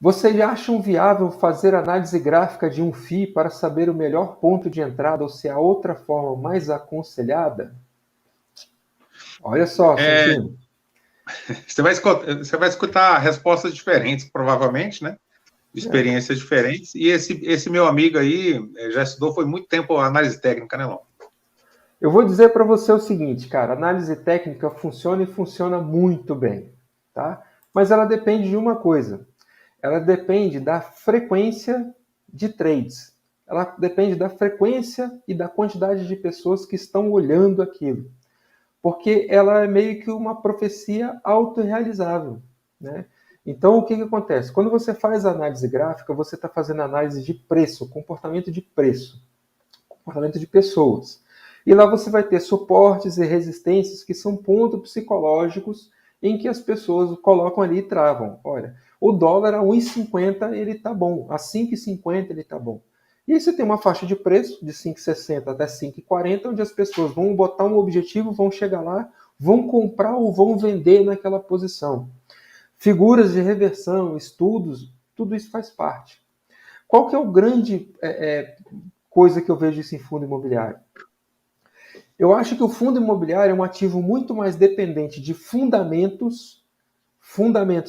Vocês acham viável fazer análise gráfica de um FII para saber o melhor ponto de entrada ou se há outra forma mais aconselhada? Olha só, Santino. Você vai escutar respostas diferentes, provavelmente, né? Experiências diferentes. E esse meu amigo aí já estudou, foi muito tempo análise técnica, né, Lon? Eu vou dizer para você o seguinte, cara, análise técnica funciona e funciona muito bem, tá? Mas ela depende de uma coisa. Ela depende da frequência de trades. Ela depende da frequência e da quantidade de pessoas que estão olhando aquilo. Porque ela é meio que uma profecia autorrealizável, né? Então, o que acontece? Quando você faz análise gráfica, você está fazendo análise de preço, comportamento de preço, comportamento de pessoas. E lá você vai ter suportes e resistências que são pontos psicológicos em que as pessoas colocam ali e travam. Olha, o dólar a 1,50 ele está bom, a 5,50 ele está bom. E aí você tem uma faixa de preço de 5,60 até 5,40, onde as pessoas vão botar um objetivo, vão chegar lá, vão comprar ou vão vender naquela posição. Figuras de reversão, estudos, tudo isso faz parte. Qual que é o grande coisa que eu vejo isso em fundo imobiliário? Eu acho que o fundo imobiliário é um ativo muito mais dependente de fundamentos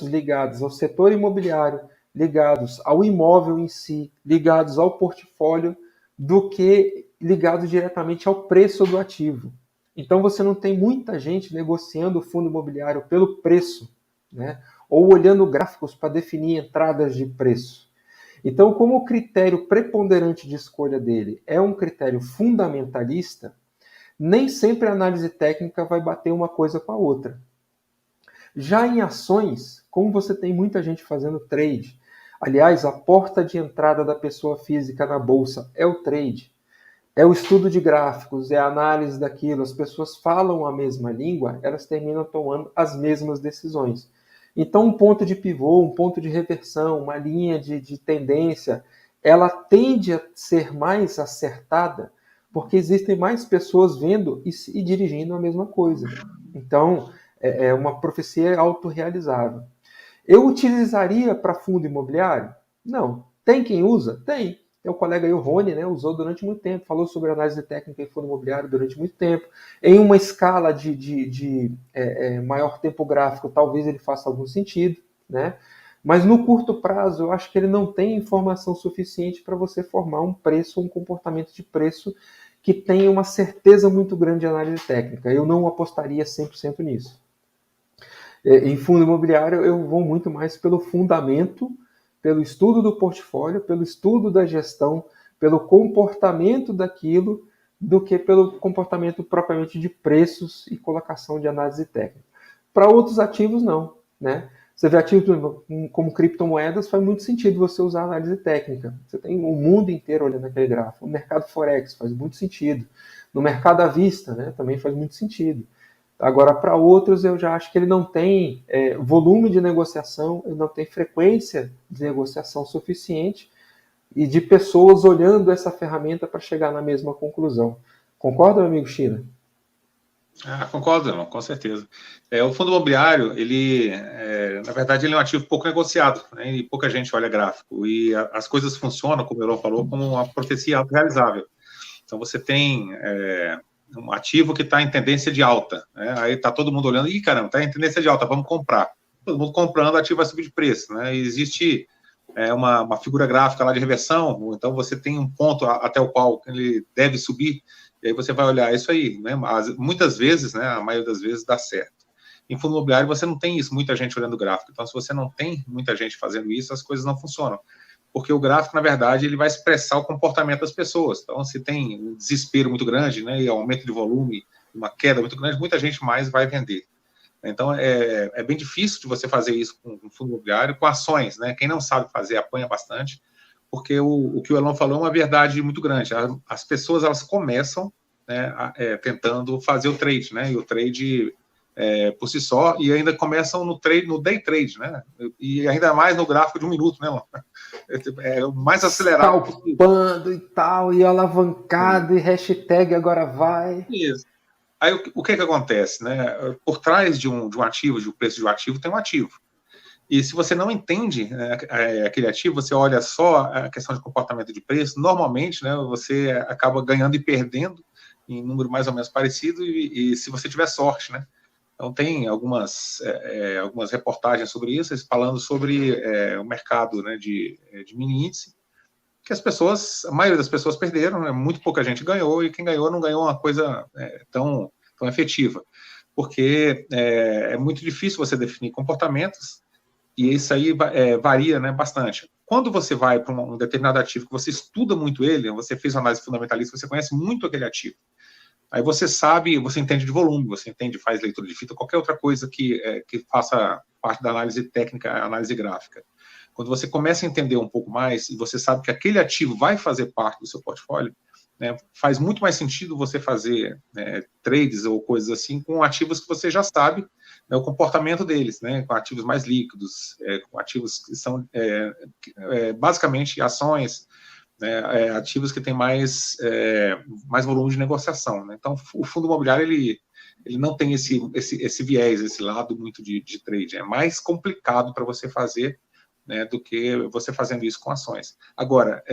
ligados ao setor imobiliário, ligados ao imóvel em si, ligados ao portfólio, do que ligados diretamente ao preço do ativo. Então você não tem muita gente negociando o fundo imobiliário pelo preço, né? Ou olhando gráficos para definir entradas de preço. Então, como o critério preponderante de escolha dele é um critério fundamentalista, nem sempre a análise técnica vai bater uma coisa com a outra. Já em ações, como você tem muita gente fazendo trade, aliás, a porta de entrada da pessoa física na bolsa é o trade, é o estudo de gráficos, é a análise daquilo, as pessoas falam a mesma língua, elas terminam tomando as mesmas decisões. Então, um ponto de pivô, um ponto de reversão, uma linha de tendência, ela tende a ser mais acertada porque existem mais pessoas vendo e dirigindo a mesma coisa. Então, é uma profecia autorrealizável. Eu utilizaria para fundo imobiliário? Não. Tem quem usa? Tem. Tem o colega aí, o Rony, né, usou durante muito tempo, falou sobre análise técnica em fundo imobiliário durante muito tempo. Em uma escala de maior tempo gráfico, talvez ele faça algum sentido, né? Mas no curto prazo, eu acho que ele não tem informação suficiente para você formar um preço, um comportamento de preço que tenha uma certeza muito grande de análise técnica. Eu não apostaria 100% nisso. Em fundo imobiliário, eu vou muito mais pelo fundamento, pelo estudo do portfólio, pelo estudo da gestão, pelo comportamento daquilo, do que pelo comportamento propriamente de preços e colocação de análise técnica. Para outros ativos, não, né? Você vê ativos como criptomoedas, faz muito sentido você usar análise técnica. Você tem o mundo inteiro olhando aquele gráfico. O mercado Forex faz muito sentido. No mercado à vista, né, também faz muito sentido. Agora, para outros, eu já acho que ele não tem volume de negociação, ele não tem frequência de negociação suficiente e de pessoas olhando essa ferramenta para chegar na mesma conclusão. Concorda, meu amigo China? Concordo, não, com certeza. O fundo imobiliário, na verdade, ele é um ativo pouco negociado, né, e pouca gente olha gráfico. E as coisas funcionam, como o Elon falou, como uma profecia autorrealizável. Então, você tem um ativo que está em tendência de alta, né? Aí está todo mundo olhando, caramba, está em tendência de alta, vamos comprar. Todo mundo comprando, o ativo vai subir de preço, né? E existe uma figura gráfica lá de reversão, então você tem um ponto até o qual ele deve subir, e aí você vai olhar isso aí, né? Muitas vezes, né, a maioria das vezes dá certo. Em fundo imobiliário você não tem isso, muita gente olhando o gráfico, então se você não tem muita gente fazendo isso, as coisas não funcionam. Porque o gráfico, na verdade, ele vai expressar o comportamento das pessoas. Então, se tem um desespero muito grande, né, e aumento de volume, uma queda muito grande, muita gente mais vai vender. Então, é bem difícil de você fazer isso com fundo imobiliário, com ações, né? Quem não sabe fazer, apanha bastante, porque o que o Elon falou é uma verdade muito grande. As pessoas, elas começam, né, tentando fazer o trade, né? E o trade por si só, e ainda começam no day trade, né? E ainda mais no gráfico de 1 minuto, né, Elon? É o mais acelerado possível. Calpando e tal, e alavancado, e hashtag agora vai. Isso. Aí o que acontece, né? Por trás de um ativo, de um preço de um ativo, tem um ativo. E se você não entende aquele ativo, você olha só a questão de comportamento de preço, normalmente, né, você acaba ganhando e perdendo em número mais ou menos parecido, e se você tiver sorte, né? Então, tem algumas reportagens sobre isso, falando sobre o mercado, né, de mini índice, que a maioria das pessoas perderam, né, muito pouca gente ganhou, e quem ganhou não ganhou uma coisa tão efetiva, porque é muito difícil você definir comportamentos, e isso aí varia, né, bastante. Quando você vai para um determinado ativo, que você estuda muito ele, você fez uma análise fundamentalista, você conhece muito aquele ativo. Aí você sabe, você entende de volume, você entende, faz leitura de fita, qualquer outra coisa que faça parte da análise técnica, análise gráfica. Quando você começa a entender um pouco mais, e você sabe que aquele ativo vai fazer parte do seu portfólio, né, faz muito mais sentido você fazer trades ou coisas assim com ativos que você já sabe, né, o comportamento deles, né, com ativos mais líquidos, com ativos que são basicamente ações, né, ativos que têm mais volume de negociação, né? Então, o fundo imobiliário ele não tem esse viés, esse lado muito de trade. É mais complicado para você fazer, né, do que você fazendo isso com ações. Agora,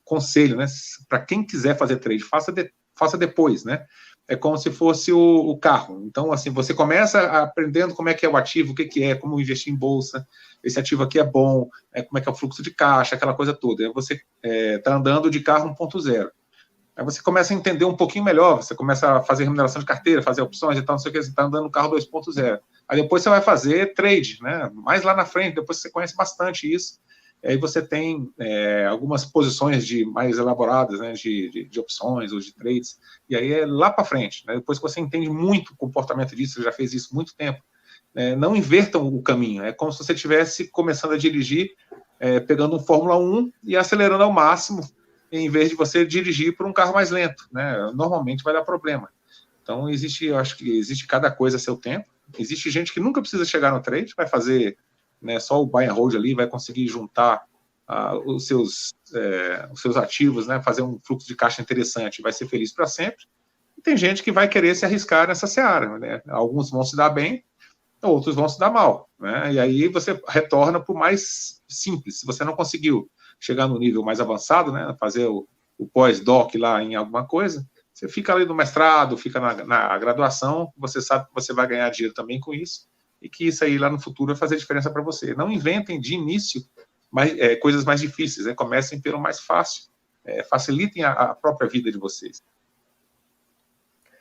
conselho, né, para quem quiser fazer trade, faça depois, né? É como se fosse o carro. Então, assim, você começa aprendendo como é que é o ativo, o que é, como investir em bolsa, esse ativo aqui é bom, como é que é o fluxo de caixa, aquela coisa toda. Aí você está andando de carro 1.0. Aí você começa a entender um pouquinho melhor, você começa a fazer remuneração de carteira, fazer opções e tal, não sei o que, você está andando no carro 2.0. Aí depois você vai fazer trade, né? Mais lá na frente, depois você conhece bastante isso. Aí você tem algumas posições mais elaboradas, né, de opções ou de trades, e aí é lá para frente, né? Depois que você entende muito o comportamento disso, você já fez isso há muito tempo, não invertam o caminho, é como se você estivesse começando a dirigir, pegando um Fórmula 1 e acelerando ao máximo, em vez de você dirigir por um carro mais lento, né? Normalmente vai dar problema. Então, eu acho que existe cada coisa a seu tempo. Existe gente que nunca precisa chegar no trade, vai fazer, né, só o buy and hold ali, vai conseguir juntar os seus ativos, né, fazer um fluxo de caixa interessante, vai ser feliz para sempre. E tem gente que vai querer se arriscar nessa seara, né? Alguns vão se dar bem, outros vão se dar mal, né? E aí você retorna para o mais simples. Se você não conseguiu chegar no nível mais avançado, né, fazer o pós-doc lá em alguma coisa, você fica ali no mestrado, fica na graduação, você sabe que você vai ganhar dinheiro também com isso, e que isso aí lá no futuro vai fazer diferença para você. Não inventem de início coisas mais difíceis, né? Comecem pelo mais fácil, facilitem a própria vida de vocês.